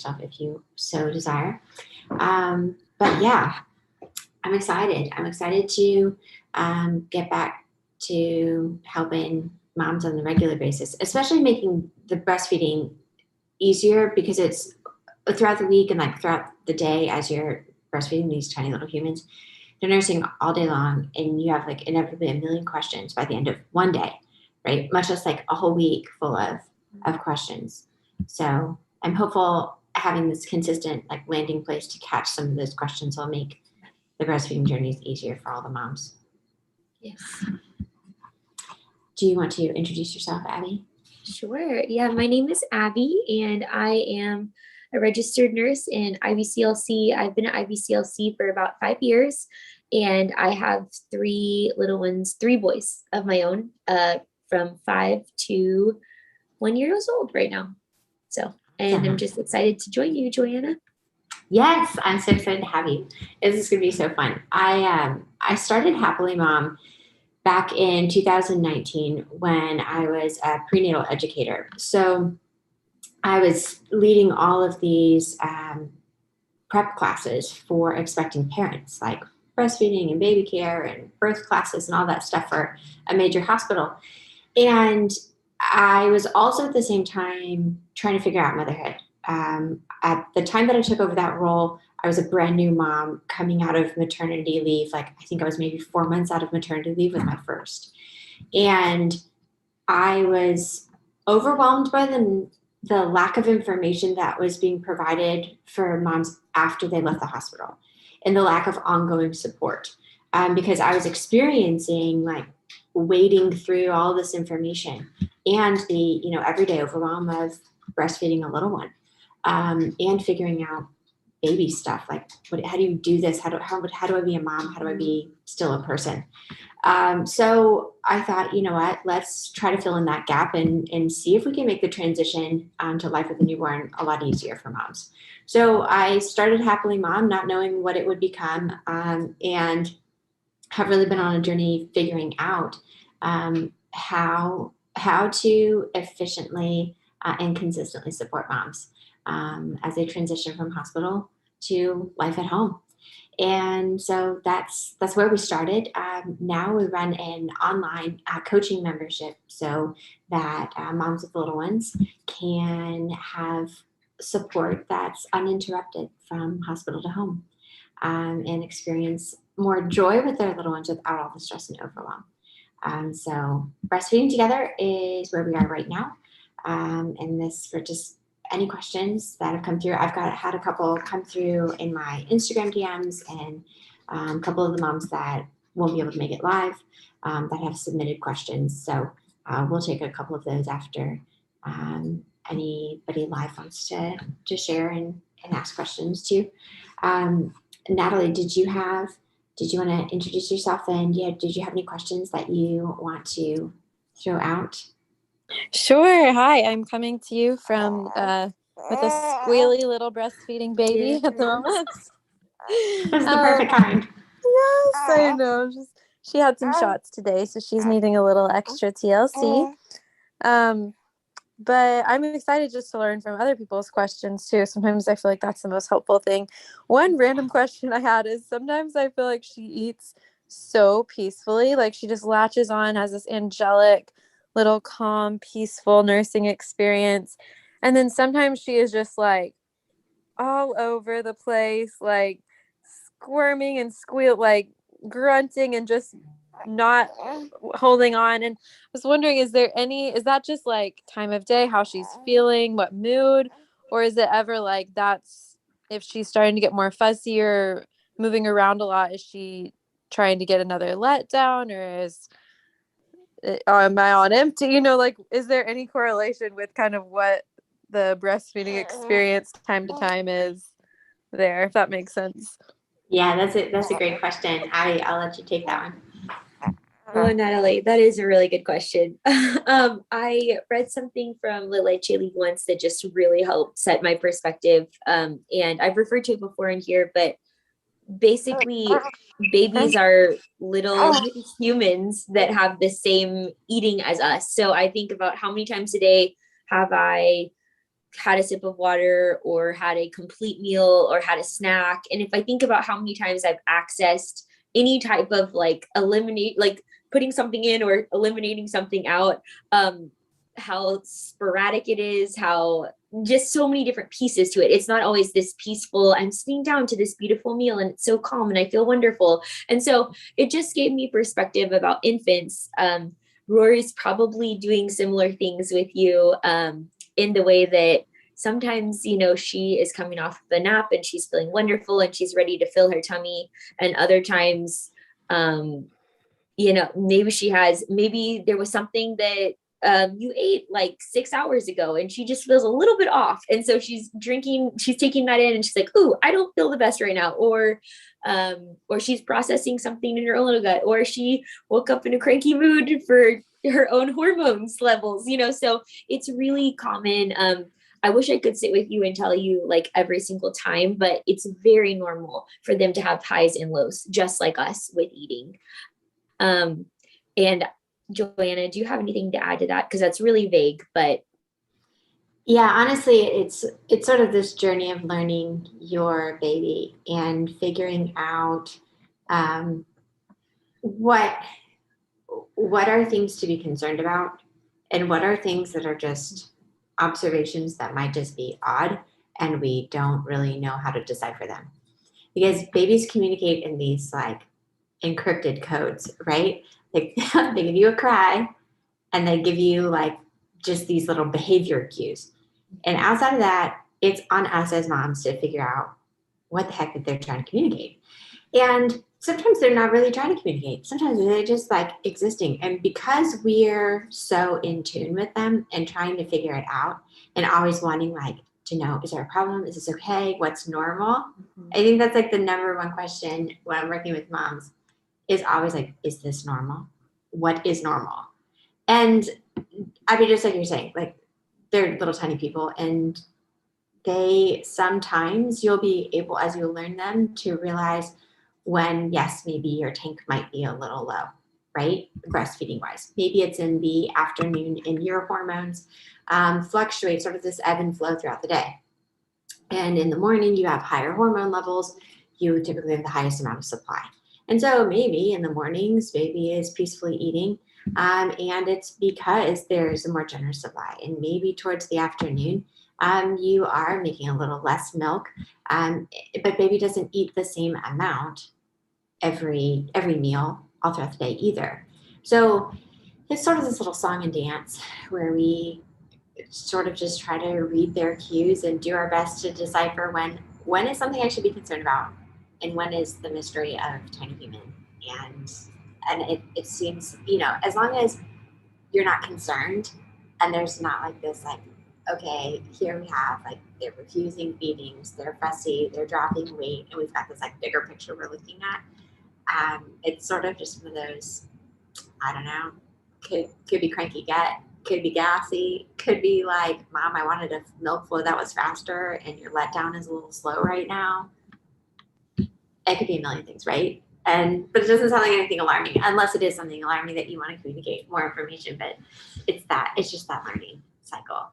yourself if you so desire. But yeah, I'm excited. I'm excited to get back to helping moms on the regular basis, especially making the breastfeeding easier because it's throughout the week and like throughout the day as you're breastfeeding these tiny little humans. They're nursing all day long, and you have like inevitably a million questions by the end of one day, right? Much less like a whole week full of questions. So I'm hopeful having this consistent like landing place to catch some of those questions will make the breastfeeding journeys easier for all the moms. Yes. Do you want to introduce yourself, Abby? Sure. Yeah, my name is Abby, and I am a registered nurse in IBCLC. I've been at IBCLC for about 5 years, and I have three little ones, three boys of my own, from 5 to 1 year old right now. So, and I'm just excited to join you, Joanna. Yes, I'm so excited to have you. This is going to be so fun. I started Happily Mom back in 2019 when I was a prenatal educator. So I was leading all of these prep classes for expecting parents, like breastfeeding and baby care and birth classes and all that stuff for a major hospital. And I was also at the same time trying to figure out motherhood. At the time that I took over that role, I was a brand new mom coming out of maternity leave. Like, I think I was maybe 4 months out of maternity leave with my first. And I was overwhelmed by the lack of information that was being provided for moms after they left the hospital and the lack of ongoing support. Because I was experiencing like wading through all this information and the, everyday overwhelm of breastfeeding a little one, and figuring out baby stuff. Like, how do you do this? How do I be a mom? How do I be still a person? So I thought, you know what, let's try to fill in that gap and see if we can make the transition to life with a newborn a lot easier for moms. So I started Happily Mom, not knowing what it would become, and have really been on a journey figuring out how to efficiently and consistently support moms as they transition from hospital to life at home. And so that's where we started. Now we run an online coaching membership so that moms with little ones can have support that's uninterrupted from hospital to home, and experience more joy with their little ones without all the stress and overwhelm. So breastfeeding together is where we are right now. And this for just any questions that have come through. I've had a couple come through in my Instagram DMs, and a couple of the moms that won't be able to make it live that have submitted questions. So we'll take a couple of those after anybody live wants to share and ask questions too. Natalie, did you want to introduce yourself, and did you have any questions that you want to throw out? Sure. Hi, I'm coming to you from with a squealy little breastfeeding baby at the moment. That's the perfect kind. Yes, I know. She had some shots today, so she's needing a little extra TLC. But I'm excited just to learn from other people's questions too. Sometimes I feel like that's the most helpful thing. One random question I had is sometimes I feel like she eats so peacefully, like she just latches on, has this angelic, little calm, peaceful nursing experience. And then sometimes she is just like all over the place, like squirming and like grunting and just not holding on. And I was wondering, is that just like time of day, how she's feeling, what mood, or is it ever like that's if she's starting to get more fussy or moving around a lot, is she trying to get another letdown, or am I on empty? Like, is there any correlation with kind of what the breastfeeding experience time to time is there, if that makes sense? Yeah, that's a great question. I'll let you take that one. Oh, Natalie, that is a really good question. I read something from Lactation Consultant once that just really helped set my perspective. And I've referred to it before in here, but basically babies are little humans that have the same eating as us. So I think about how many times a day have I had a sip of water or had a complete meal or had a snack. And if I think about how many times I've accessed any type of like putting something in or eliminating something out, how sporadic it is, how just so many different pieces to it. It's not always this peaceful, I'm sitting down to this beautiful meal and it's so calm and I feel wonderful. And so it just gave me perspective about infants. Rory's probably doing similar things with you, in the way that sometimes, she is coming off of a nap and she's feeling wonderful and she's ready to fill her tummy. And other times, maybe there was something that you ate like 6 hours ago and she just feels a little bit off. And so she's taking that in and she's like, ooh, I don't feel the best right now. Or she's processing something in her own little gut, or she woke up in a cranky mood for her own hormones levels, so it's really common. I wish I could sit with you and tell you like every single time, but it's very normal for them to have highs and lows, just like us with eating. And Joanna, do you have anything to add to that? Because that's really vague, but. Yeah, honestly, it's sort of this journey of learning your baby and figuring out what are things to be concerned about and what are things that are just observations that might just be odd and we don't really know how to decipher them. Because babies communicate in these like encrypted codes, right? Like they give you a cry and they give you like just these little behavior cues. And outside of that, it's on us as moms to figure out what the heck that they're trying to communicate. And sometimes they're not really trying to communicate. Sometimes they're just like existing. And because we're so in tune with them and trying to figure it out and always wanting like to know, is there a problem? Is this okay? What's normal? Mm-hmm. I think that's like the number one question when I'm working with moms is always like, is this normal? What is normal? And I mean, just like you're saying, like they're little tiny people and they sometimes you'll be able, as you learn them, to realize when, yes, maybe your tank might be a little low, right? Breastfeeding wise. Maybe it's in the afternoon and your hormones fluctuate, sort of this ebb and flow throughout the day. And in the morning, you have higher hormone levels. You typically have the highest amount of supply. And so maybe in the mornings, baby is peacefully eating. And it's because there's a more generous supply. And maybe towards the afternoon, you are making a little less milk, but baby doesn't eat the same amount every meal all throughout the day either. So it's sort of this little song and dance where we sort of just try to read their cues and do our best to decipher when is something I should be concerned about and when is the mystery of tiny human. And it seems, as long as you're not concerned and there's not like this like, okay, here we have like they're refusing feedings, they're fussy, they're dropping weight, and we've got this like bigger picture we're looking at. It's sort of just one of those, I don't know, could be cranky gut, could be gassy, could be like, Mom, I wanted a milk flow that was faster and your letdown is a little slow right now. It could be a million things, right? But it doesn't sound like anything alarming, unless it is something alarming that you want to communicate more information. But it's just that learning cycle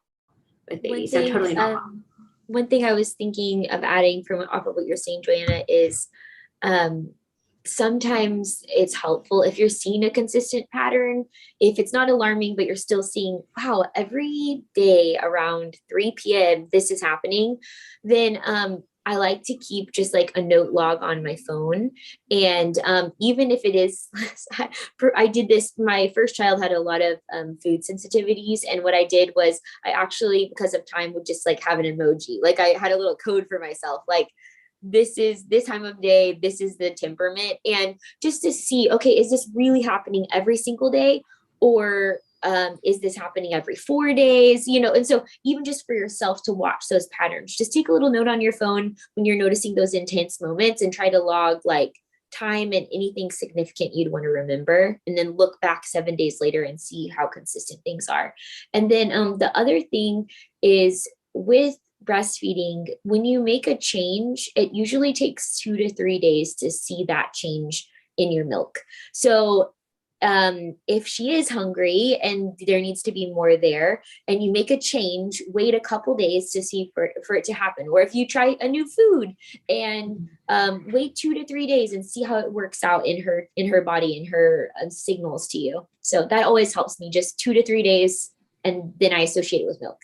with babies. So totally normal. One thing I was thinking of adding from off of what you're saying, Joanna, is sometimes it's helpful if you're seeing a consistent pattern. If it's not alarming, but you're still seeing, wow, every day around 3 p.m. this is happening, then I like to keep just like a note log on my phone. And even if it is, I did this, my first child had a lot of food sensitivities. And what I did was I actually, because of time, would just like have an emoji. Like I had a little code for myself, like, this is this time of day, this is the temperament. And just to see, okay, is this really happening every single day? Or is this happening every 4 days? And so even just for yourself to watch those patterns, just take a little note on your phone when you're noticing those intense moments and try to log like time and anything significant you'd want to remember, and then look back 7 days later and see how consistent things are. And then the other thing is with breastfeeding, when you make a change, it usually takes 2 to 3 days to see that change in your milk. So if she is hungry and there needs to be more there and you make a change, wait a couple days to see for it to happen. Or if you try a new food and wait 2 to 3 days and see how it works out in her body and her signals to you. So that always helps me, just 2 to 3 days. And then I associate it with milk.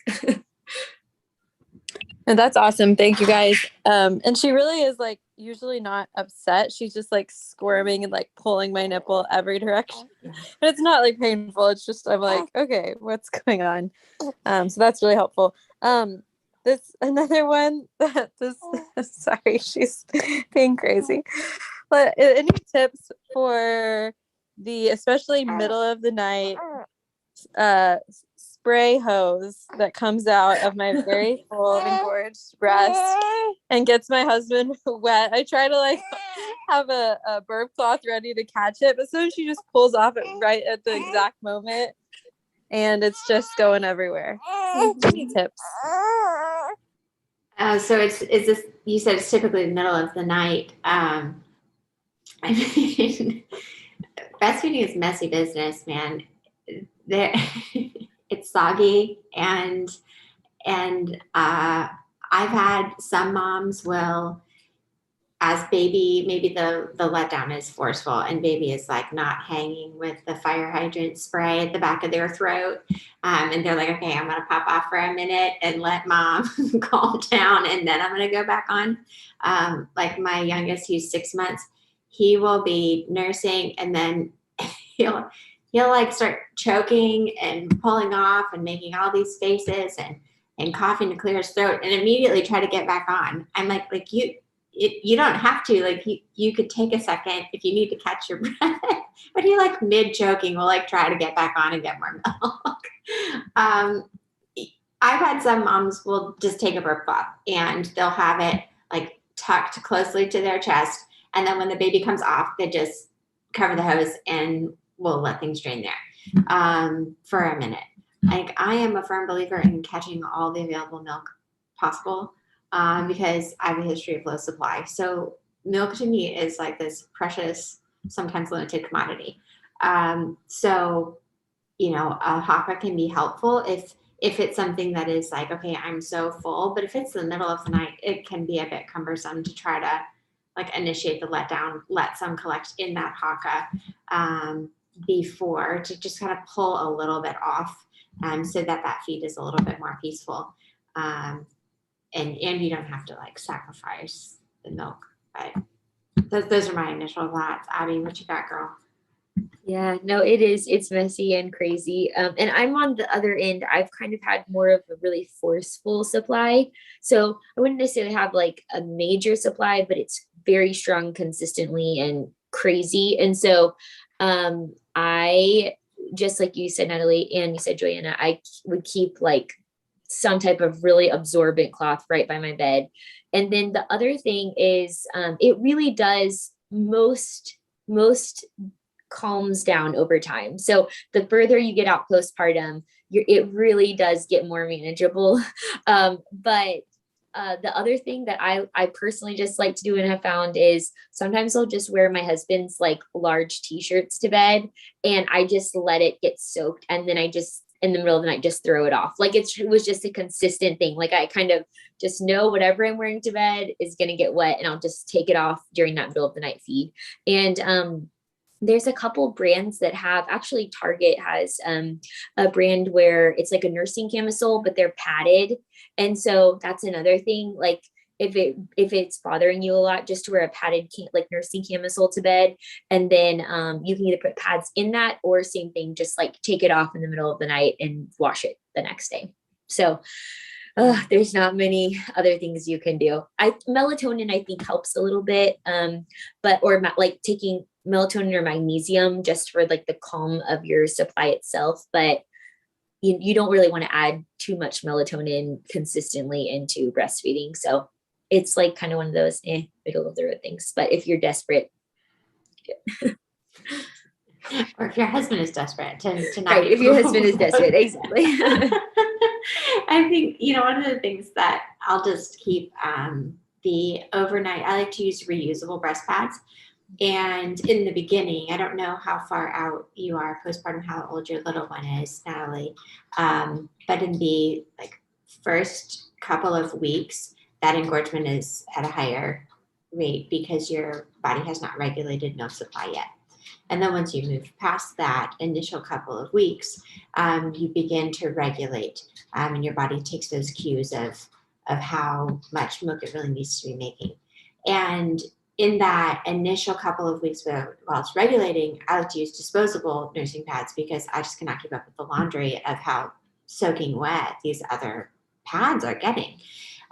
And that's awesome. Thank you guys. And she really is like usually not upset. She's just like squirming and like pulling my nipple every direction. But it's not like painful. It's just, I'm like, okay, what's going on? So that's really helpful. This another one that this sorry, she's being crazy. But any tips for the especially middle of the night spray hose that comes out of my very full engorged breast and gets my husband wet? I try to like have a burp cloth ready to catch it, but so she just pulls off it right at the exact moment and it's just going everywhere. Any tips? So is this, you said it's typically the middle of the night. I mean, breastfeeding is messy business, man. It's soggy, and I've had some moms will, as baby, maybe the letdown is forceful and baby is like not hanging with the fire hydrant spray at the back of their throat, and they're like, okay, I'm gonna pop off for a minute and let mom calm down, and then I'm gonna go back on. Like my youngest, who's 6 months, he will be nursing and then he'll like start choking and pulling off and making all these faces and coughing to clear his throat and immediately try to get back on. I'm like you don't have to, like you could take a second if you need to catch your breath, but he like mid choking will like try to get back on and get more milk. I've had some moms will just take a burp cloth and they'll have it like tucked closely to their chest. And then when the baby comes off, they just cover the hose and we'll let things drain there for a minute. Like I am a firm believer in catching all the available milk possible because I have a history of low supply. So milk to me is like this precious, sometimes limited commodity. So, you know, a hopper can be helpful if it's something that is like, okay, I'm so full, but if it's the middle of the night, it can be a bit cumbersome to try to like initiate the letdown, let some collect in that haka before to just kind of pull a little bit off so that feed is a little bit more peaceful. And you don't have to like sacrifice the milk, but those are my initial thoughts. Abby, what you got, girl? Yeah, no, it's messy and crazy. And I'm on the other end. I've kind of had more of a really forceful supply. So I wouldn't necessarily have like a major supply, but it's very strong consistently and crazy. And so I, just like you said, Natalie, and you said, Joanna, I would keep like some type of really absorbent cloth right by my bed. And then the other thing is it really does most calms down over time. So the further you get out postpartum, it really does get more manageable. But the other thing that I personally just like to do and have found is sometimes I'll just wear my husband's like large t-shirts to bed and I just let it get soaked. And then I just, in the middle of the night, just throw it off. Like it was just a consistent thing. Like I kind of just know whatever I'm wearing to bed is going to get wet and I'll just take it off during that middle of the night feed. And, there's a couple brands that have, actually Target has a brand where it's like a nursing camisole, but they're padded. And so that's another thing. Like if it's bothering you a lot, just to wear a padded like nursing camisole to bed. And then you can either put pads in that or same thing, just like take it off in the middle of the night and wash it the next day. So there's not many other things you can do. Melatonin, I think, helps a little bit, or like taking melatonin or magnesium just for like the calm of your supply itself. But you don't really want to add too much melatonin consistently into breastfeeding. So it's like kind of one of those middle of the road things. But if you're desperate, or if your husband is desperate to not, right, if your husband is desperate, exactly. I think, one of the things that I'll just keep the overnight, I like to use reusable breast pads. And in the beginning, I don't know how far out you are postpartum, how old your little one is, Natalie. But in the like first couple of weeks, that engorgement is at a higher rate because your body has not regulated milk supply yet. And then once you move past that initial couple of weeks, you begin to regulate, and your body takes those cues of how much milk it really needs to be making. And in that initial couple of weeks while it's regulating, I like to use disposable nursing pads because I just cannot keep up with the laundry of how soaking wet these other pads are getting.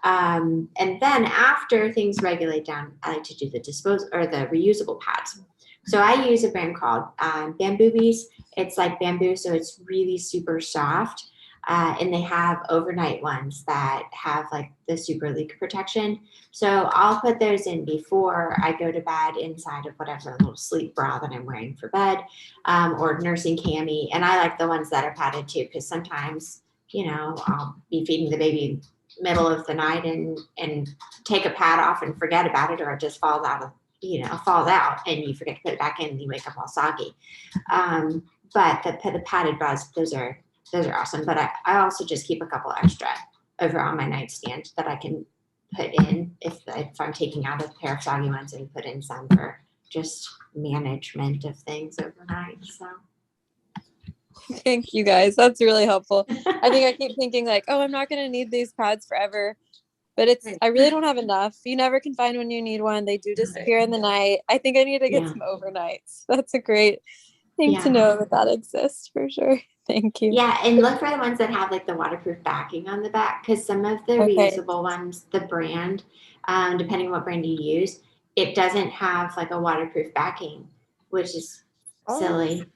And then after things regulate down, I like to do the reusable pads. So I use a brand called Bamboobies. It's like bamboo, so it's really super soft. And they have overnight ones that have like the super leak protection. So I'll put those in before I go to bed inside of whatever little sleep bra that I'm wearing for bed, or nursing cami. And I like the ones that are padded too, because sometimes, I'll be feeding the baby middle of the night and take a pad off and forget about it, or it just falls out and you forget to put it back in and you wake up all soggy. But the padded bras, those are awesome. But I also just keep a couple extra over on my nightstand that I can put in if I'm taking out a pair of soggy ones and put in some for just management of things overnight. So. Thank you guys. That's really helpful. I think I keep thinking like, oh, I'm not going to need these pads forever. But I really don't have enough. You never can find when you need one. They do disappear in the night. I think I need to get some overnights. That's a great thing to know that exists for sure. Thank you. Yeah, and look for the ones that have like the waterproof backing on the back, because some of the reusable ones, the brand, depending on what brand you use, it doesn't have like a waterproof backing, which is silly.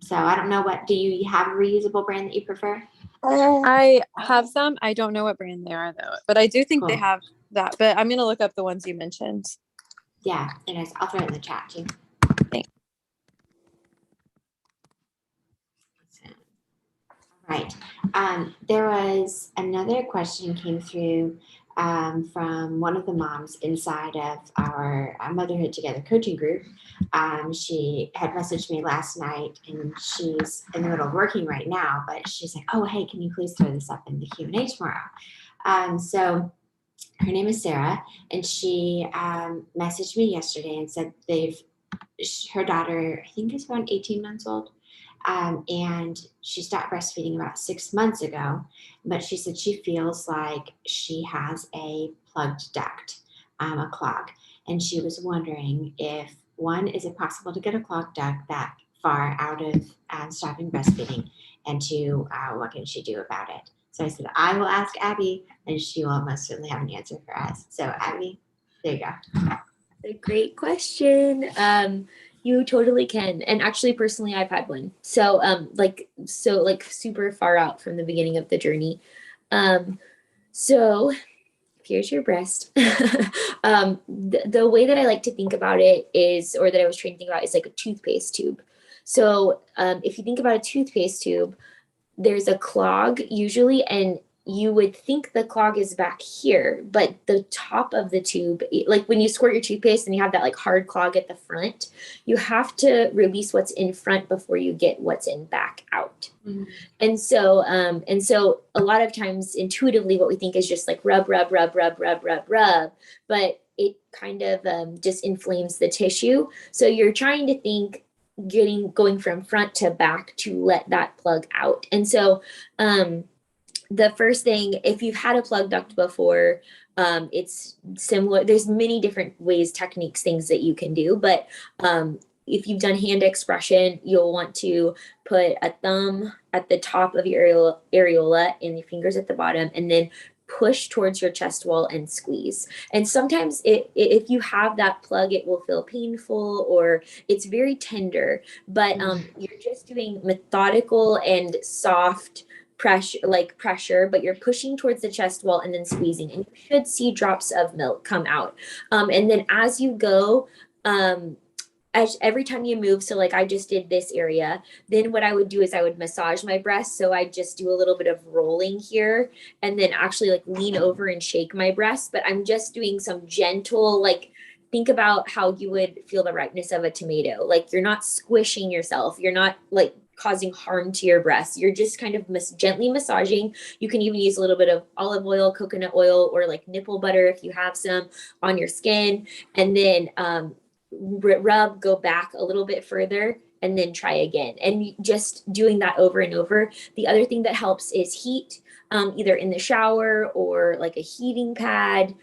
So I don't know do you have a reusable brand that you prefer? I have some. I don't know what brand they are though, but I do think they have that. But I'm going to look up the ones you mentioned. Yeah, anyways, I'll throw it in the chat too. Thanks. Right. There was another question came through from one of the moms inside of our Motherhood Together coaching group. She had messaged me last night, and she's in the middle of working right now, but she's like, oh, hey, can you please throw this up in the Q&A tomorrow? So her name is Sarah, and she messaged me yesterday and said her daughter, I think is around 18 months old, and she stopped breastfeeding about 6 months ago, but she said she feels like she has a plugged duct, a clog. And she was wondering if, one, is it possible to get a clogged duct that far out of stopping breastfeeding? And two, what can she do about it? So I said, I will ask Abby, and she will most certainly have an answer for us. So Abby, there you go. That's a great question. You totally can. And actually, personally, I've had one. So, super far out from the beginning of the journey. So here's your breast. The way that I like to think about it is, or that I was trained to think about, is like a toothpaste tube. So, if you think about a toothpaste tube, there's a clog usually, and you would think the clog is back here, but the top of the tube, like when you squirt your toothpaste and you have that like hard clog at the front, you have to release what's in front before you get what's in back out. Mm-hmm. And so a lot of times intuitively what we think is just like rub, but it kind of just inflames the tissue. So you're trying to think going from front to back to let that plug out. And so, the first thing, if you've had a plug duct before, it's similar. There's many different ways, techniques, things that you can do. But if you've done hand expression, you'll want to put a thumb at the top of your areola and your fingers at the bottom, and then push towards your chest wall and squeeze. And sometimes if you have that plug, it will feel painful or it's very tender, but you're just doing methodical and soft pressure, but you're pushing towards the chest wall and then squeezing, and you should see drops of milk come out. And then as you go, every time you move, so like I just did this area, then what I would do is I would massage my breast. So I just do a little bit of rolling here and then actually like lean over and shake my breast, but I'm just doing some gentle, like think about how you would feel the ripeness of a tomato. Like you're not squishing yourself. You're not like causing harm to your breast. You're just kind of gently massaging. You can even use a little bit of olive oil, coconut oil, or like nipple butter if you have some on your skin. And then rub, go back a little bit further, and then try again. And just doing that over and over. The other thing that helps is heat, either in the shower or like a heating pad.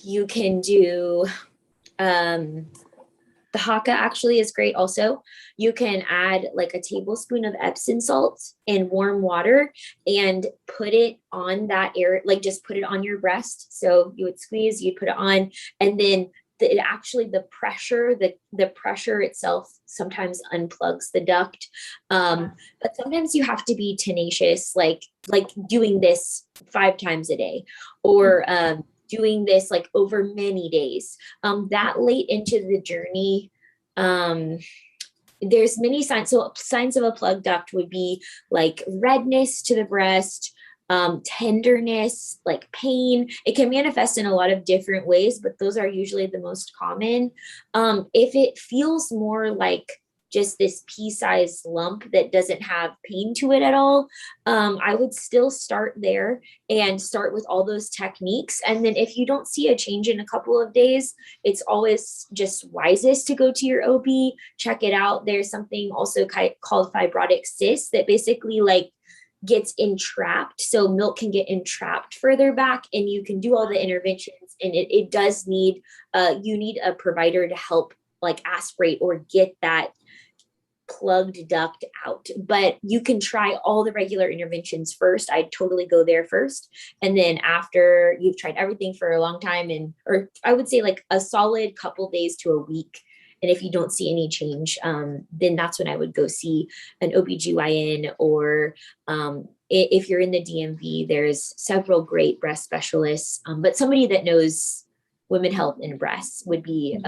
You can do the Haka actually is great also. You can add like a tablespoon of Epsom salt in warm water and put it on that area, like just put it on your breast. So you would squeeze, you put it on, and then the pressure itself sometimes unplugs the duct. But sometimes you have to be tenacious, like doing this 5 times a day, or doing this like over many days. That late into the journey, there's many signs. So signs of a plugged duct would be like redness to the breast, tenderness, like pain. It can manifest in a lot of different ways, but those are usually the most common. If it feels more like just this pea-sized lump that doesn't have pain to it at all, I would still start there and start with all those techniques. And then if you don't see a change in a couple of days, it's always just wisest to go to your OB, check it out. There's something also called fibrotic cyst that basically like gets entrapped. So milk can get entrapped further back, and you can do all the interventions. And it does need, you need a provider to help like aspirate or get that plugged duct out. But you can try all the regular interventions first. I'd totally go there first. And then after you've tried everything for a long time, or I would say like a solid couple days to a week, and if you don't see any change, then that's when I would go see an OBGYN, or if you're in the DMV, there's several great breast specialists, but somebody that knows women health and breasts would be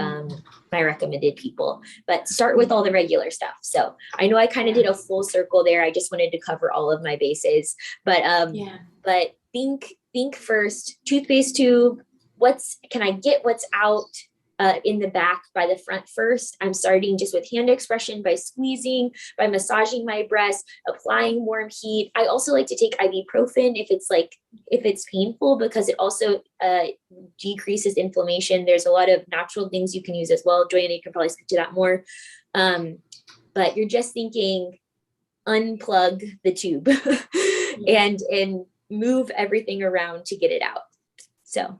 my recommended people. But start with all the regular stuff. So I know I kind of did a full circle there. I just wanted to cover all of my bases. But but think first, toothpaste tube, can I get what's out in the back by the front first? I'm starting just with hand expression by squeezing, by massaging my breast, applying warm heat. I also like to take ibuprofen if it's painful, because it also decreases inflammation. There's a lot of natural things you can use as well. Joanna, you can probably speak to that more. But you're just thinking, unplug the tube and move everything around to get it out. So.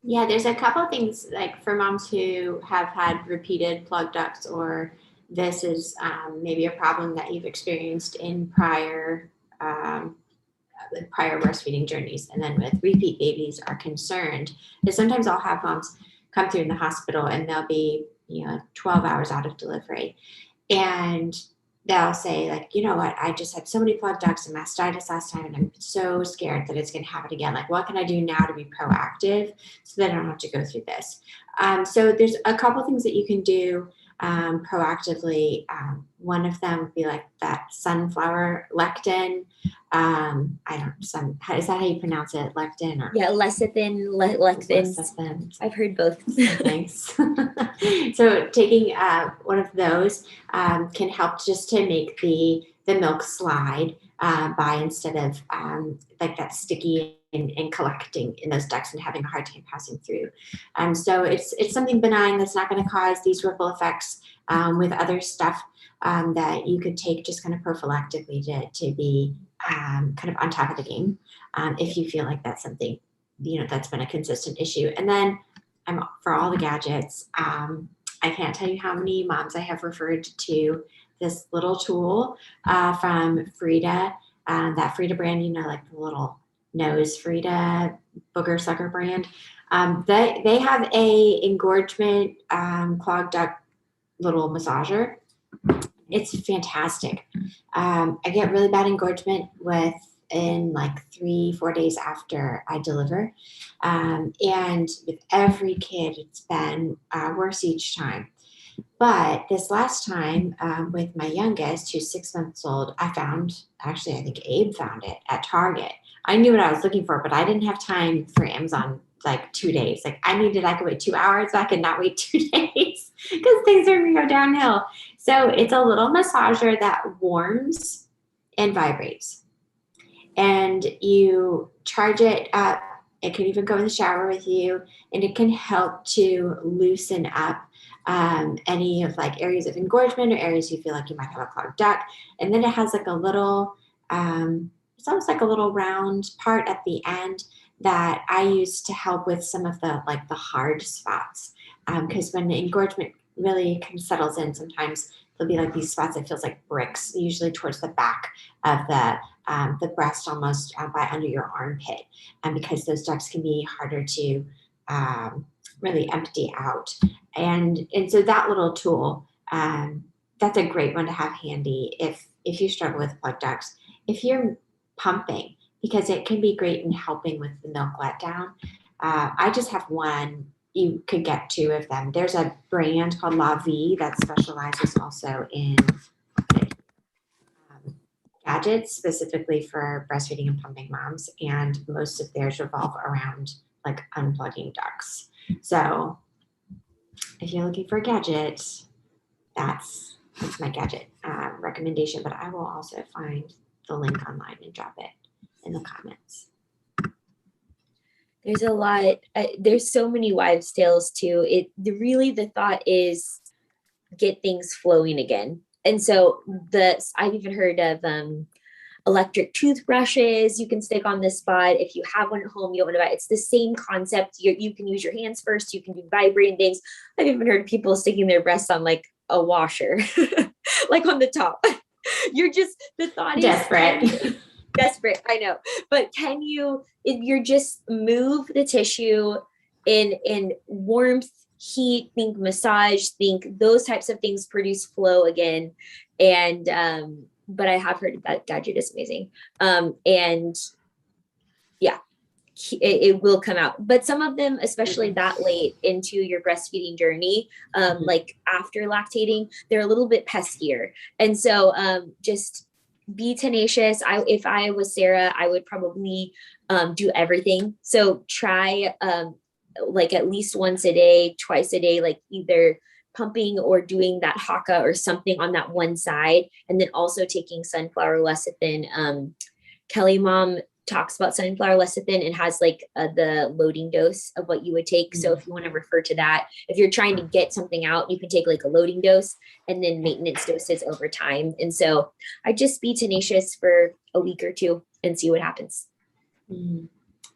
Yeah, there's a couple of things like for moms who have had repeated plug ducts, or this is maybe a problem that you've experienced in prior breastfeeding journeys, and then with repeat babies are concerned, is sometimes I'll have moms come through in the hospital and they'll be 12 hours out of delivery, and they'll say like, you know what, I just had so many plug ducts and mastitis last time, and I'm so scared that it's going to happen again. Like, what can I do now to be proactive so that I don't have to go through this? So there's a couple things that you can do proactively. One of them would be like that sunflower lectin. Is that how you pronounce it? Lectin or lecithin, lectins. I've heard both. Thanks. So taking one of those can help just to make the milk slide by, instead of like that sticky and collecting in those ducts and having a hard time passing through. So it's something benign that's not going to cause these ripple effects with other stuff that you could take just kind of prophylactically to be kind of on top of the game if you feel like that's something that's been a consistent issue. And then for all the gadgets, I can't tell you how many moms I have referred to this little tool from Frida, that Frida brand, like the little nose Frida booger sucker brand. They have a engorgement clogged duct little massager. It's fantastic. I get really bad engorgement within like 3-4 days after I deliver. And with every kid, it's been worse each time. But this last time with my youngest, who's 6 months old, I think Abe found it at Target. I knew what I was looking for, but I didn't have time for Amazon like 2 days. Like I could wait 2 hours, but I could not wait 2 days because things are gonna go downhill. So it's a little massager that warms and vibrates. And you charge it up. It can even go in the shower with you, and it can help to loosen up any of like areas of engorgement or areas you feel like you might have a clogged duct. And then it has like a little, it's almost like a little round part at the end that I use to help with some of the like the hard spots. Because when the engorgement really kind of settles in, sometimes there'll be like these spots that feels like bricks, usually towards the back of the breast, almost by under your armpit, because those ducts can be harder to really empty out. And so that little tool, that's a great one to have handy if you struggle with plug ducts. If you're pumping, because it can be great in helping with the milk letdown. I just have one. You could get 2 of them. There's a brand called La Vie that specializes also in gadgets specifically for breastfeeding and pumping moms, and most of theirs revolve around like unplugging ducts. So if you're looking for a gadget, that's my gadget recommendation, but I will also find the link online and drop it in the comments. There's a lot, there's so many wives' tales too. The thought is get things flowing again. And so I've even heard of electric toothbrushes you can stick on this spot. If you have one at home, you don't want to buy it. It's the same concept. You can use your hands first. You can do vibrating things. I've even heard people sticking their breasts on like a washer, like on the top. The thought is desperate, I know. But if you're just move the tissue in warmth, heat, think massage, think those types of things produce flow again. And, but I have heard that gadget is amazing. And yeah, it will come out. But some of them, especially that late into your breastfeeding journey, like after lactating, they're a little bit peskier. And so just be tenacious. If I was Sarah, I would probably do everything. So try like at least once a day, twice a day, like either pumping or doing that haka or something on that one side, and then also taking sunflower lecithin. Kelly Mom talks about sunflower lecithin and has like the loading dose of what you would take. So if you want to refer to that, if you're trying to get something out, you can take like a loading dose and then maintenance doses over time. And so I just be tenacious for a week or 2 and see what happens.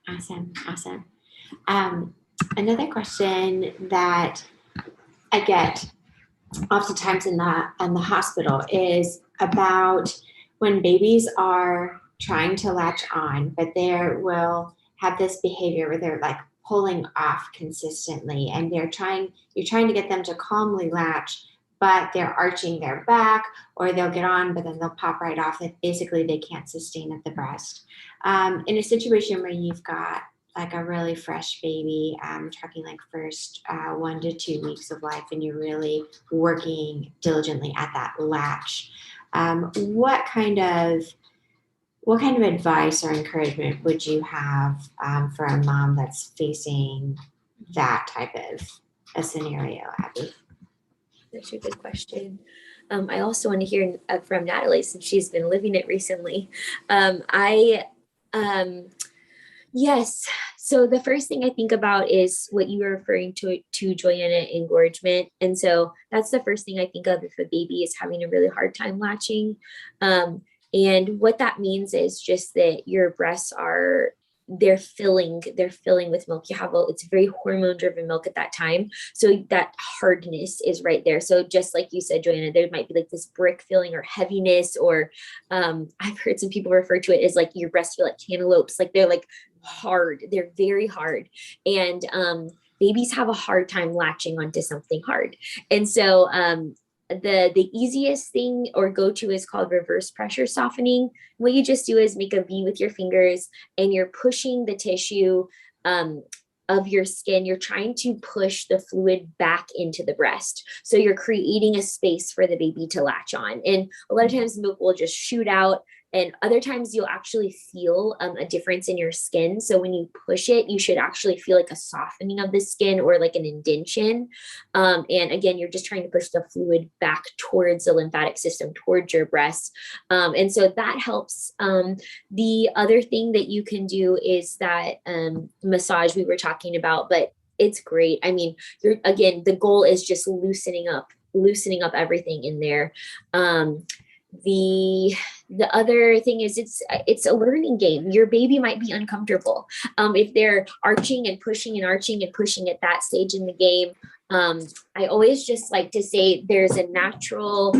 Awesome. Another question that I get oftentimes in the hospital is about when babies are trying to latch on, but they will have this behavior where they're like pulling off consistently, and you're trying to get them to calmly latch, but they're arching their back, or they'll get on, but then they'll pop right off. That basically they can't sustain at the breast. In a situation where you've got like a really fresh baby, talking like first 1 to 2 weeks of life, and you're really working diligently at that latch, what kind of advice or encouragement would you have for a mom that's facing that type of a scenario, Abby? That's a good question. I also want to hear from Natalie, since she's been living it recently. Yes. So the first thing I think about is what you were referring to Joanna, engorgement. And so that's the first thing I think of if a baby is having a really hard time latching. And what that means is just that your breasts they're filling with milk. It's very hormone driven milk at that time. So that hardness is right there. So just like you said, Joanna, there might be like this brick feeling or heaviness, or I've heard some people refer to it as like your breasts feel like cantaloupes. Like they're like hard. They're very hard. And babies have a hard time latching onto something hard. And so the easiest thing or go-to is called reverse pressure softening. What you just do is make a V with your fingers, and you're pushing the tissue of your skin. You're trying to push the fluid back into the breast. So you're creating a space for the baby to latch on. And a lot of times milk will just shoot out. And other times you'll actually feel a difference in your skin. So when you push it, you should actually feel like a softening of the skin or like an indentation. And again, you're just trying to push the fluid back towards the lymphatic system, towards your breast. And so that helps. The other thing that you can do is that massage we were talking about, but it's great. I mean, again, the goal is just loosening up everything in there. The other thing is it's a learning game. Your baby might be uncomfortable if they're arching and pushing at that stage in the game. I always just like to say there's a natural.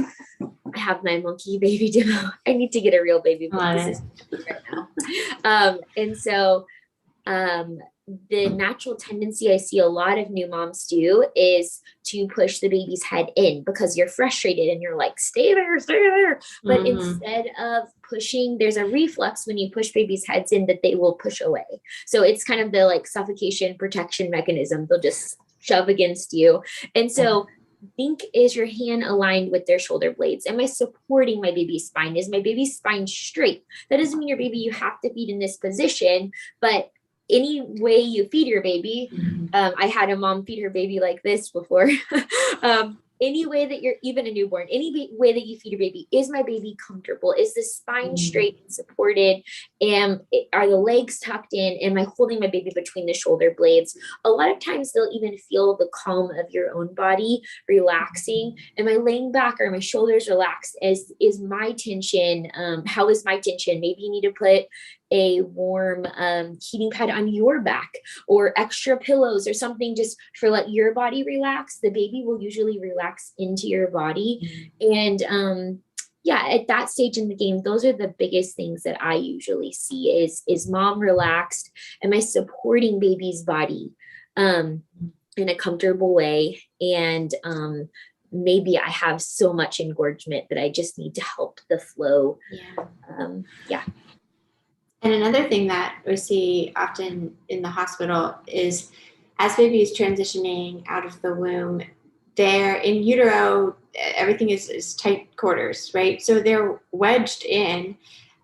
I have my monkey baby demo. I need to get a real baby, but this is right now. And so the natural tendency I see a lot of new moms do is to push the baby's head in because you're frustrated and you're like, stay there. But instead of pushing, there's a reflex when you push babies' heads in that they will push away. So it's kind of the like suffocation protection mechanism. They'll just shove against you. And so think, is your hand aligned with their shoulder blades? Am I supporting my baby's spine? Is my baby's spine straight? That doesn't mean your baby, you have to feed in this position, but any way you feed your baby, I had a mom feed her baby like this before. Any way that you're even a newborn, any way that you feed your baby, is my baby comfortable? Is the spine straight and supported? And are the legs tucked in? Am I holding my baby between the shoulder blades? A lot of times they'll even feel the calm of your own body relaxing. Am I laying back? Are my shoulders relaxed? Is my tension? How is my tension? Maybe you need to put a warm heating pad on your back or extra pillows or something just for let your body relax. The baby will usually relax into your body. And at that stage in the game, those are the biggest things that I usually see is mom relaxed? Am I supporting baby's body in a comfortable way? And maybe I have so much engorgement that I just need to help the flow. And another thing that we see often in the hospital is as baby is transitioning out of the womb, they're in utero, everything is tight quarters, right? So they're wedged in,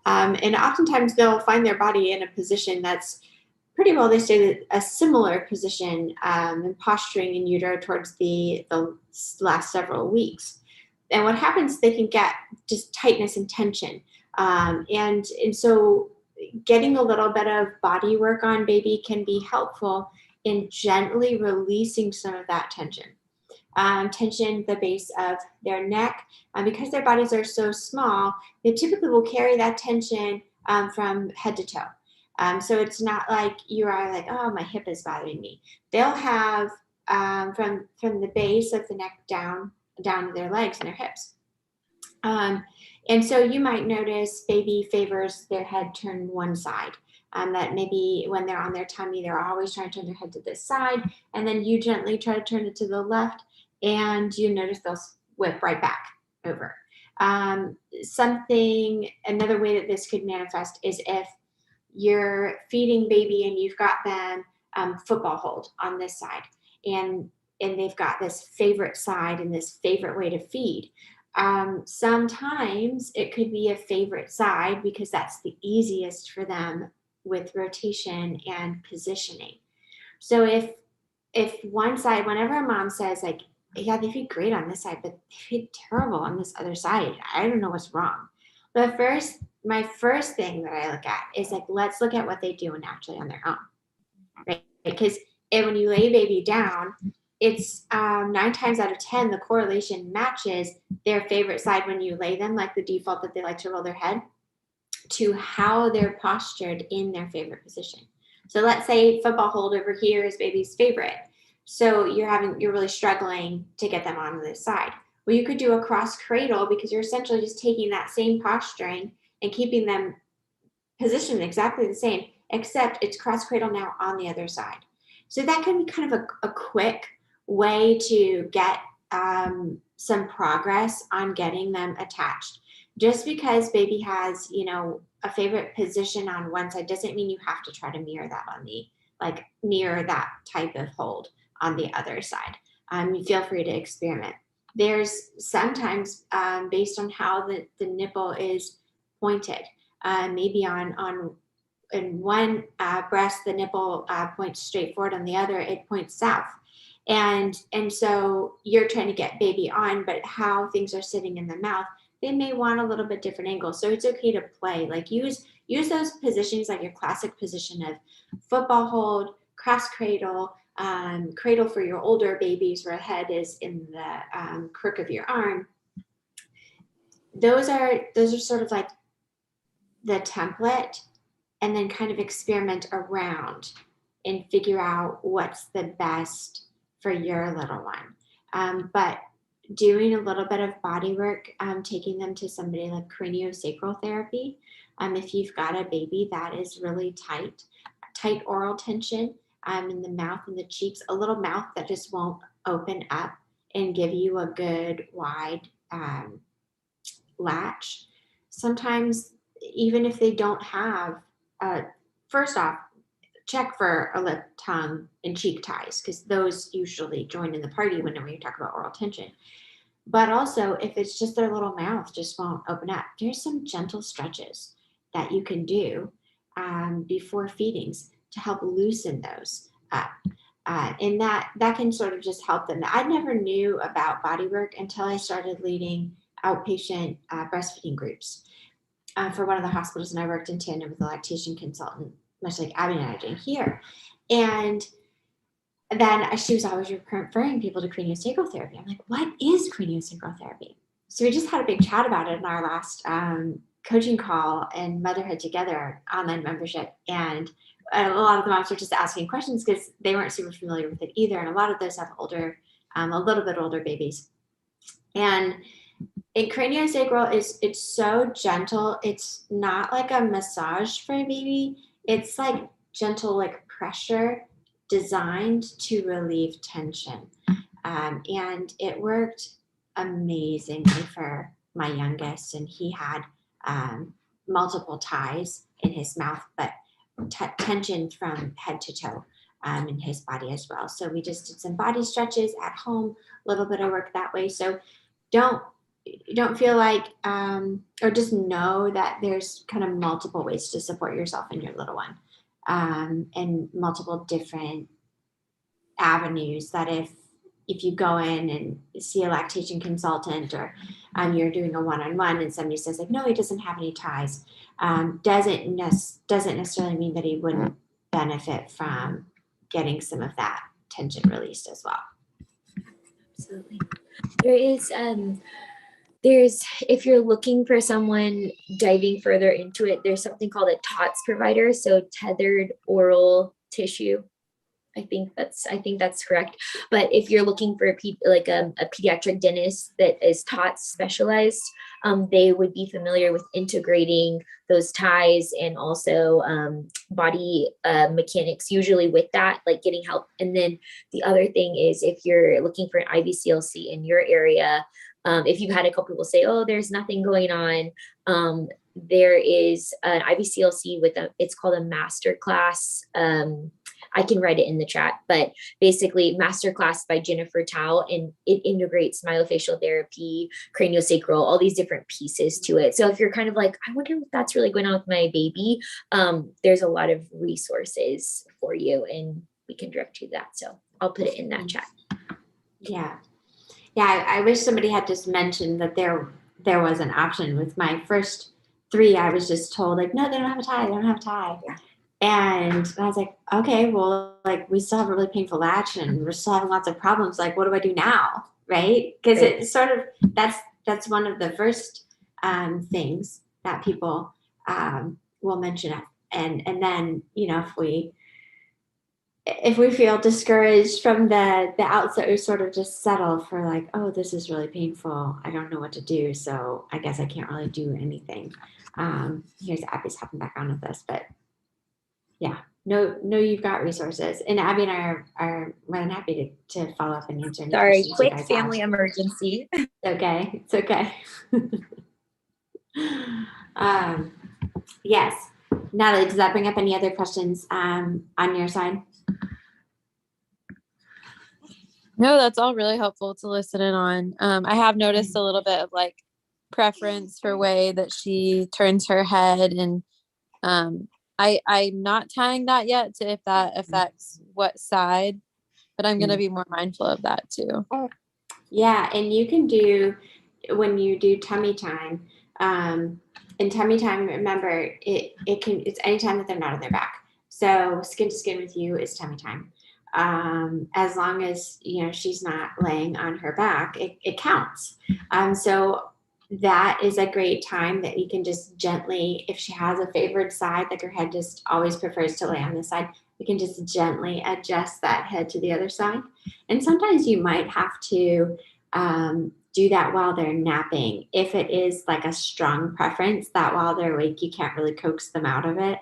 and oftentimes they'll find their body in a position that's pretty well, they stay a similar position and posturing in utero towards the last several weeks. And what happens, they can get just tightness and tension. And so getting a little bit of body work on baby can be helpful in gently releasing some of that tension. Tension the base of their neck. Because their bodies are so small, they typically will carry that tension from head to toe. So it's not like you are like, oh, my hip is bothering me. They'll have from the base of the neck down to their legs and their hips. And so you might notice baby favors their head turned one side. That maybe when they're on their tummy, they're always trying to turn their head to this side. And then you gently try to turn it to the left, and you notice they'll whip right back over. Another way that this could manifest is if you're feeding baby and you've got them football hold on this side, and they've got this favorite side and this favorite way to feed. Sometimes it could be a favorite side because that's the easiest for them with rotation and positioning. So if one side, whenever a mom says like, yeah, they feed great on this side, but they feed terrible on this other side, I don't know what's wrong. My first thing that I look at is like, let's look at what they do naturally on their own, right? Because when you lay baby down, it's 9 times out of 10, the correlation matches their favorite side when you lay them, like the default that they like to roll their head, to how they're postured in their favorite position. So let's say football hold over here is baby's favorite. So you're really struggling to get them on this side. Well, you could do a cross cradle because you're essentially just taking that same posturing and keeping them positioned exactly the same, except it's cross cradle now on the other side. So that can be kind of a quick way to get some progress on getting them attached. Just because baby has, a favorite position on one side doesn't mean you have to try to mirror that type of hold on the other side. You feel free to experiment. There's sometimes based on how the nipple is pointed. maybe in one breast, the nipple points straight forward, on the other, it points south. And so you're trying to get baby on, but how things are sitting in the mouth, they may want a little bit different angle. So it's okay to play, like use those positions, like your classic position of football hold, cross cradle, cradle for your older babies where head is in the crook of your arm. Those are sort of like the template, and then kind of experiment around and figure out what's the best for your little one. But doing a little bit of body work, taking them to somebody like craniosacral therapy. If you've got a baby that is really tight oral tension in the mouth and the cheeks, a little mouth that just won't open up and give you a good wide latch. Sometimes, even if they don't have, first off, check for a lip, tongue, and cheek ties, because those usually join in the party whenever you talk about oral tension. But also, if it's just their little mouth just won't open up, there's some gentle stretches that you can do before feedings to help loosen those up. And that can sort of just help them. I never knew about body work until I started leading outpatient breastfeeding groups for one of the hospitals, and I worked in tandem with a lactation consultant, much like Abby and I are doing here. And then she was always referring people to craniosacral therapy. I'm like, what is craniosacral therapy? So we just had a big chat about it in our last coaching call and Motherhood Together online membership. And a lot of the moms were just asking questions because they weren't super familiar with it either. And a lot of those have older, a little bit older babies. And in craniosacral, it's so gentle. It's not like a massage for a baby. It's like gentle, like pressure designed to relieve tension. And it worked amazingly for my youngest. And he had multiple ties in his mouth, but tension from head to toe in his body as well. So we just did some body stretches at home, a little bit of work that way. So don't feel like, or just know that there's kind of multiple ways to support yourself and your little one, and multiple different avenues that if you go in and see a lactation consultant, or you're doing a one-on-one and somebody says like, no, he doesn't have any ties, doesn't necessarily mean that he wouldn't benefit from getting some of that tension released as well. Absolutely. There's, if you're looking for someone diving further into it, there's something called a TOTS provider. So tethered oral tissue. I think that's correct. But if you're looking for a pediatric dentist that is TOTS specialized, they would be familiar with integrating those ties and also body mechanics, usually with that, like getting help. And then the other thing is, if you're looking for an IBCLC in your area, if you've had a couple people say, oh, there's nothing going on, there is an IBCLC it's called a masterclass. I can write it in the chat, but basically masterclass by Jennifer Tao, and it integrates myofascial therapy, craniosacral, all these different pieces to it. So if you're kind of like, I wonder if that's really going on with my baby, there's a lot of resources for you, and we can direct you to that. So I'll put it in that chat. Yeah. I wish somebody had just mentioned that there was an option. With my first 3, I was just told like, no, they don't have a tie. Yeah. And I was like, okay, well, like we still have a really painful latch and we're still having lots of problems. Like, what do I do now? Right? Because it's sort of, that's one of the first things that people will mention. And then, if we feel discouraged from the outset, we sort of just settle for like, oh, this is really painful. I don't know what to do. So I guess I can't really do anything. Here's Abby's hopping back on with us, but yeah, no, you've got resources. And Abby and I are more than happy to follow up and answer any questions. Sorry, quick family emergency. It's okay. Yes. Natalie, does that bring up any other questions on your side? No, that's all really helpful to listen in on. I have noticed a little bit of like preference for way that she turns her head, and I'm not tying that yet to if that affects what side, but I'm gonna be more mindful of that too. Yeah, and you can do when you do tummy time. In tummy time, remember it's anytime that they're not on their back. So skin to skin with you is tummy time. As long as she's not laying on her back, it counts. So that is a great time that you can just gently, if she has a favored side, like her head just always prefers to lay on this side, you can just gently adjust that head to the other side. And sometimes you might have to do that while they're napping. If it is like a strong preference that while they're awake, you can't really coax them out of it.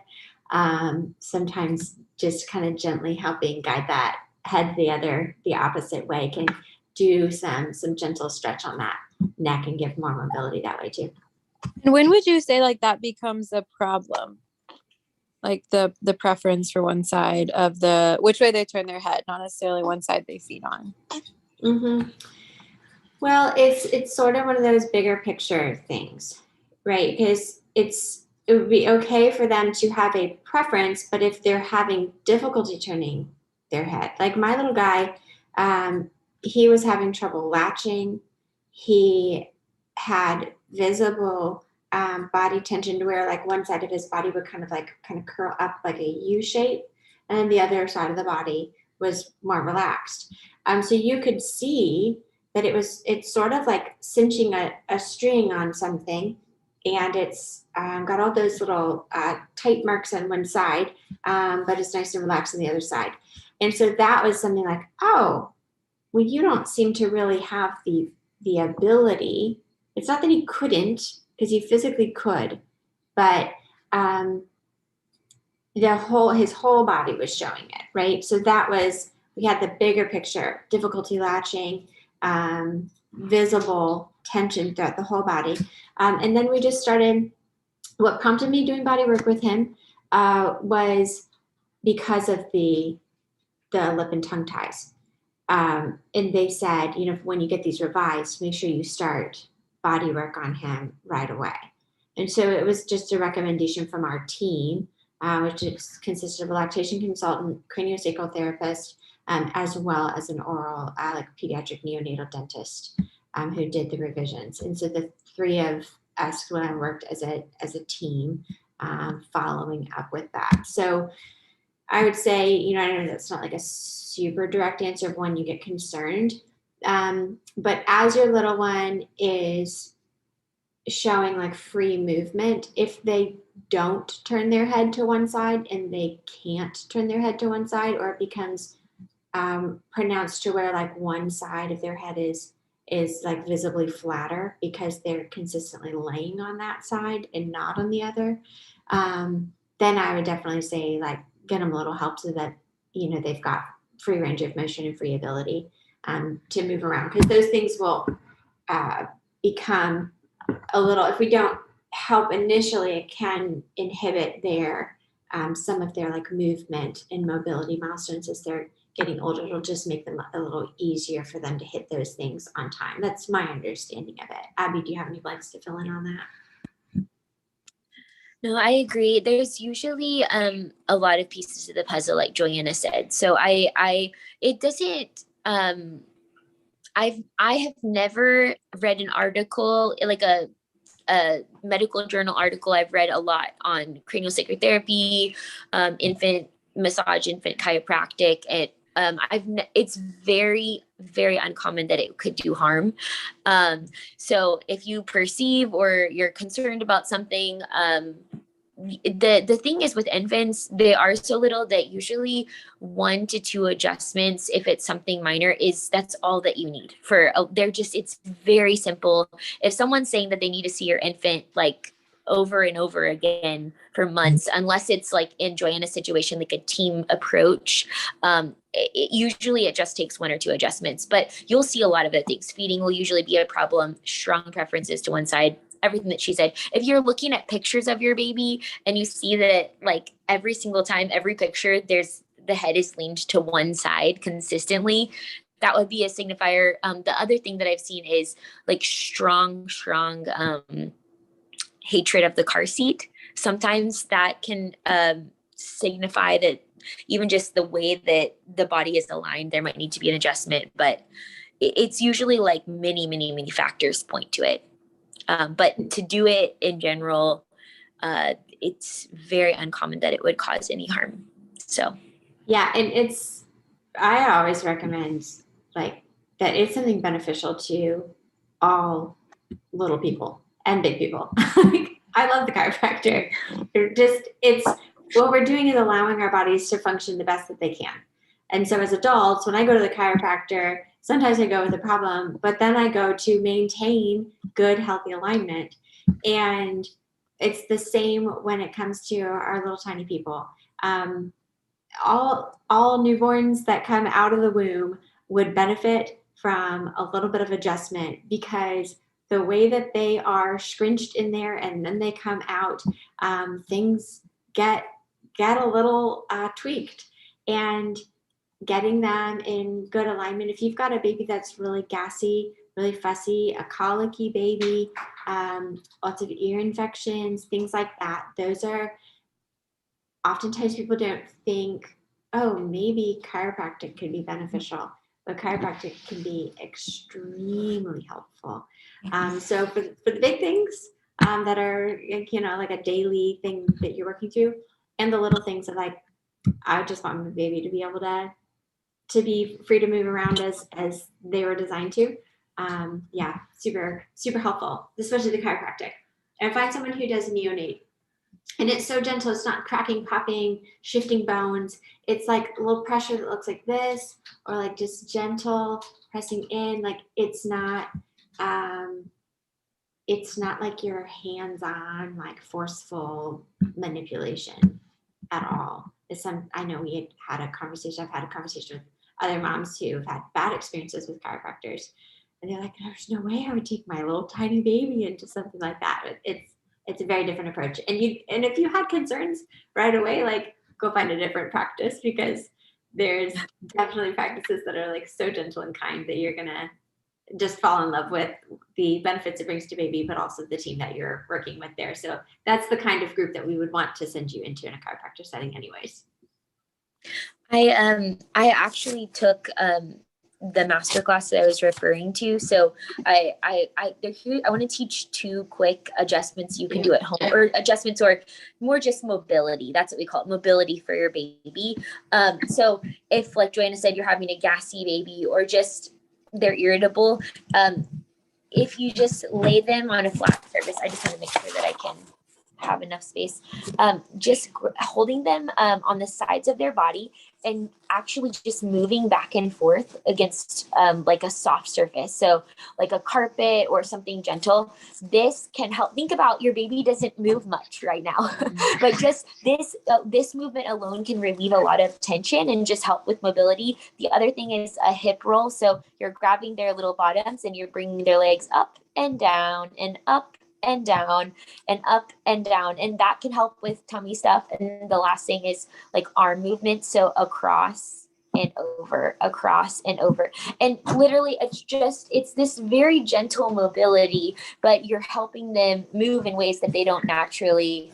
Sometimes just kind of gently helping guide that head the opposite way can do some gentle stretch on that neck and give more mobility that way too. And when would you say like that becomes a problem? Like the preference for one side of which way they turn their head, not necessarily one side they feed on. Mm-hmm. Well, it's sort of one of those bigger picture things, right? Because it would be okay for them to have a preference, but if they're having difficulty turning their head, like my little guy, he was having trouble latching. He had visible body tension to where like one side of his body would kind of curl up like a U shape, and then the other side of the body was more relaxed. So you could see that it's sort of like cinching a string on something, and it's got all those little tight marks on one side, but it's nice and relaxed on the other side. And so that was something like, oh, well, you don't seem to really have the ability. It's not that he couldn't, because he physically could, but his whole body was showing it, right? So we had the bigger picture, difficulty latching, visible tension throughout the whole body. And then we just started, what prompted me doing body work with him was because of the lip and tongue ties. And they said, when you get these revised, make sure you start body work on him right away. And so it was just a recommendation from our team, which consisted of a lactation consultant, craniosacral therapist, as well as an oral, like pediatric neonatal dentist, who did the revisions. And so the three of us went and worked as a team, following up with that. So I would say, I know that's not like a super direct answer of when you get concerned, but as your little one is showing like free movement, if they don't turn their head to one side and they can't turn their head to one side, or it becomes pronounced to where like one side of their head is like visibly flatter because they're consistently laying on that side and not on the other, then I would definitely say like get them a little help so that they've got free range of motion and free ability to move around, because those things will become a little, if we don't help initially, it can inhibit their some of their like movement and mobility milestones as they're getting older. It'll just make them a little easier for them to hit those things on time. That's my understanding of it. Abby, do you have any blanks to fill in on that? No, I agree. There's usually a lot of pieces of the puzzle, like Joanna said. So it doesn't. I have never read an article like a medical journal article. I've read a lot on craniosacral therapy, infant massage, infant chiropractic, and it's very, very uncommon that it could do harm. So if you perceive or you're concerned about something, the thing is with infants, they are so little that usually 1 to 2 adjustments, if it's something minor, that's all that you need it's very simple. If someone's saying that they need to see your infant like over and over again for months, unless it's like in Joanna's situation, like a team approach, usually it just takes 1 or 2 adjustments, but you'll see a lot of other things. Feeding will usually be a problem, strong preferences to one side, everything that she said. If you're looking at pictures of your baby and you see that like every single time, every picture, the head is leaned to one side consistently, that would be a signifier. The other thing that I've seen is like strong hatred of the car seat. Sometimes that can signify that even just the way that the body is aligned, there might need to be an adjustment, but it's usually like many factors point to it. But to do it in general, it's very uncommon that it would cause any harm. So yeah, and I always recommend like that it's something beneficial to all little people and big people. I love the chiropractor. It's what we're doing is allowing our bodies to function the best that they can. And so as adults, when I go to the chiropractor, sometimes I go with a problem, but then I go to maintain good, healthy alignment. And it's the same when it comes to our little tiny people. All newborns that come out of the womb would benefit from a little bit of adjustment, because the way that they are scrunched in there and then they come out, things get a little tweaked. And getting them in good alignment, if you've got a baby that's really gassy, really fussy, a colicky baby, lots of ear infections, things like that, those are oftentimes people don't think, oh, maybe chiropractic could be beneficial, but chiropractic can be extremely helpful. So for the big things that are, like a daily thing that you're working through, and the little things of like, I just want my baby to be able to be free to move around as they were designed to. Yeah, super, super helpful, especially the chiropractic. And find someone who does neonate. And it's so gentle. It's not cracking, popping, shifting bones. It's like a little pressure that looks like this, or like just gentle pressing in. Like it's not like your hands-on, like forceful manipulation at all. I know I've had a conversation with other moms who have had bad experiences with chiropractors. And they're like, there's no way I would take my little tiny baby into something like that. It's a very different approach. And if you had concerns right away, like go find a different practice, because there's definitely practices that are like so gentle and kind that you're gonna just fall in love with the benefits it brings to baby, but also the team that you're working with there. So that's the kind of group that we would want to send you into in a chiropractor setting anyways. I actually took the masterclass that I was referring to. So I want to teach 2 quick adjustments you can do at home, or adjustments, or more just mobility. That's what we call it, mobility for your baby. So if, like Joanna said, you're having a gassy baby, or just they're irritable, if you just lay them on a flat surface, I just want to make sure that I can have enough space, just holding them on the sides of their body and actually just moving back and forth against like a soft surface. So like a carpet or something gentle. This can help. Think about your baby doesn't move much right now, but just this movement alone can relieve a lot of tension and just help with mobility. The other thing is a hip roll. So you're grabbing their little bottoms and you're bringing their legs up and down and up and down and up and down, and that can help with tummy stuff. And the last thing is like arm movement, so across and over, across and over, and literally it's this very gentle mobility, but you're helping them move in ways that they don't naturally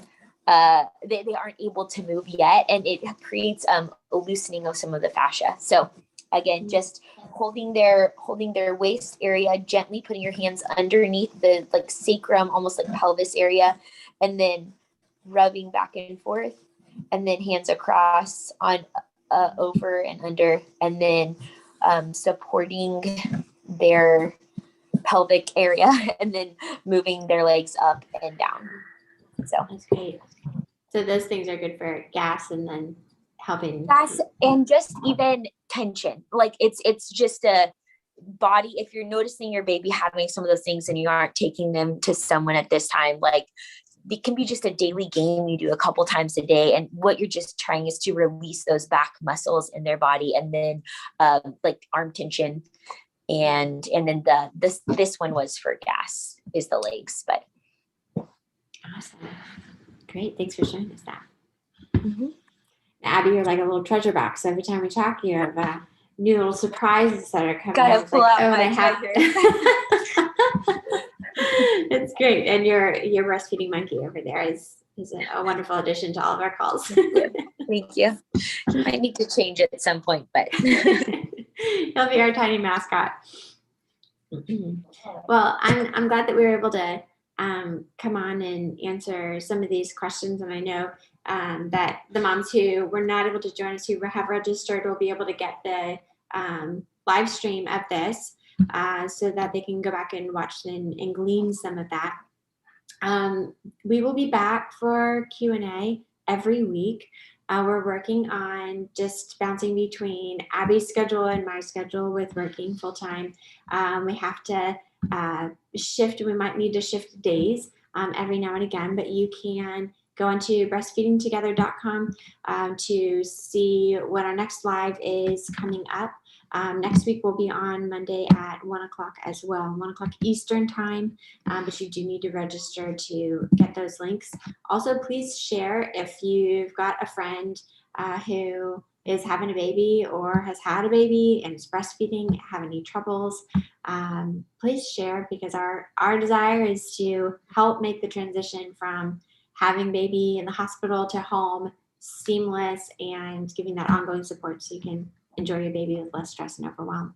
they aren't able to move yet, and it creates a loosening of some of the fascia. So again, just holding their waist area, gently putting your hands underneath the like sacrum, almost like pelvis area, and then rubbing back and forth, and then hands across on over and under, and then supporting their pelvic area, and then moving their legs up and down. So that's great. So those things are good for gas, and then helping gas, and just even tension. Like it's just a body. If you're noticing your baby having some of those things and you aren't taking them to someone at this time, like it can be just a daily game you do a couple times a day, and what you're just trying is to release those back muscles in their body, and then like arm tension, and then this one was for gas, is the legs. But awesome, great, thanks for showing us that. Mm-hmm. Abby, you're like a little treasure box. Every time we talk, you have new little surprises that are coming. Gotta It's pull like, out oh, my they have. It's great, and your breastfeeding monkey over there is a wonderful addition to all of our calls. Thank you. You might need to change it at some point, but He'll be our tiny mascot. Well, I'm glad that we were able to come on and answer some of these questions, and I know that the moms who were not able to join us, who have registered, will be able to get the live stream of this so that they can go back and watch and glean some of that. We will be back for Q&A every week. We're working on just bouncing between Abby's schedule and my schedule with working full time. We have to shift. We might need to shift days every now and again, but you can go onto breastfeedingtogether.com to see what our next live is coming up. Next week will be on Monday at 1 o'clock as well, 1 o'clock Eastern time, but you do need to register to get those links. Also, please share if you've got a friend who is having a baby or has had a baby and is breastfeeding, have any troubles. Please share, because our desire is to help make the transition from having baby in the hospital to home seamless and giving that ongoing support so you can enjoy your baby with less stress and overwhelm.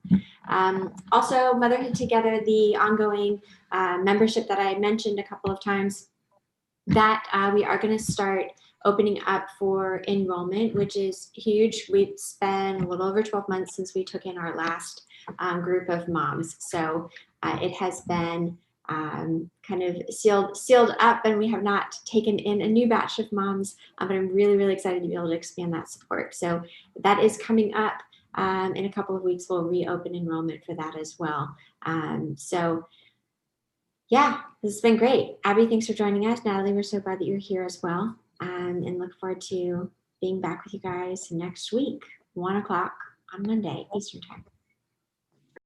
Also, Motherhood Together, the ongoing membership that I mentioned a couple of times, that we are going to start opening up for enrollment, which is huge. It's been a little over 12 months since we took in our last group of moms. So it has been kind of sealed up, and we have not taken in a new batch of moms, but I'm really, really excited to be able to expand that support. So that is coming up. In a couple of weeks, we'll reopen enrollment for that as well. So yeah, this has been great. Abby, thanks for joining us. Natalie, we're so glad that you're here as well. And look forward to being back with you guys next week, 1 o'clock on Monday, Eastern time.